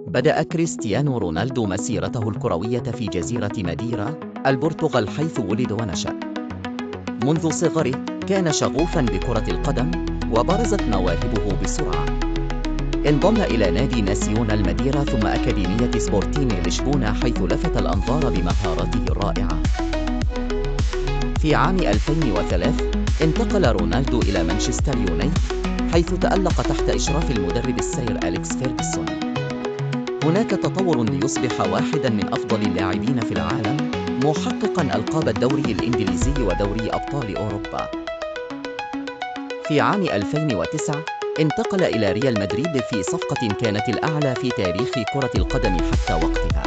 بدأ كريستيانو رونالدو مسيرته الكروية في جزيرة ماديرا، البرتغال حيث ولد ونشأ. منذ صغره كان شغوفاً بكرة القدم، وبرزت مواهبه بسرعة. انضم إلى نادي ناسيونال ماديرا ثم أكاديمية سبورتينغ لشبونة، حيث لفت الأنظار بمهاراته الرائعة. في عام 2003 انتقل رونالدو إلى مانشستر يونايتد، حيث تألق تحت إشراف المدرب السير أليكس فيرغسون. هناك تطور ليصبح واحداً من أفضل اللاعبين في العالم، محققاً ألقاب الدوري الإنجليزي ودوري أبطال أوروبا. في عام 2009 انتقل إلى ريال مدريد في صفقة كانت الأعلى في تاريخ كرة القدم حتى وقتها.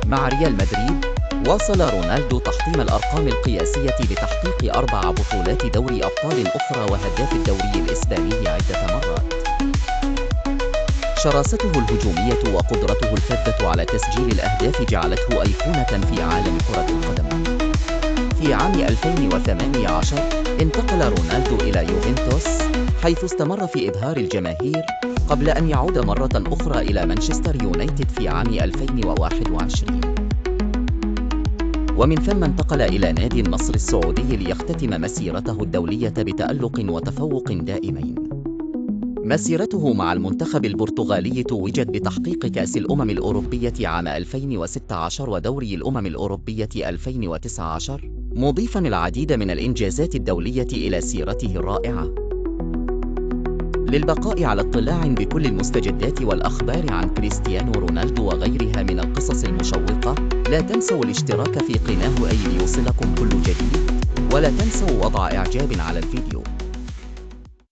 مع ريال مدريد واصل رونالدو تحطيم الأرقام القياسية بتحقيق 4 بطولات دوري أبطال أخرى وهداف الدوري الإسباني عدة مرات. شراسته الهجومية وقدرته الفذة على تسجيل الأهداف جعلته أيقونة في عالم كرة القدم. في عام 2018 انتقل رونالدو إلى يوفنتوس، حيث استمر في إبهار الجماهير قبل أن يعود مرة أخرى إلى مانشستر يونايتد في عام 2021. ومن ثم انتقل إلى نادي النصر السعودي ليختتم مسيرته الدولية بتألق وتفوق دائمين. مسيرته مع المنتخب البرتغالي توجت بتحقيق كأس الأمم الأوروبية عام 2016 ودوري الأمم الأوروبية 2019، مضيفاً العديد من الإنجازات الدولية إلى سيرته الرائعة. للبقاء على اطلاع بكل المستجدات والأخبار عن كريستيانو رونالدو وغيرها من القصص المشوقة، لا تنسوا الاشتراك في قناة ليوصلكم كل جديد، ولا تنسوا وضع إعجاب على الفيديو.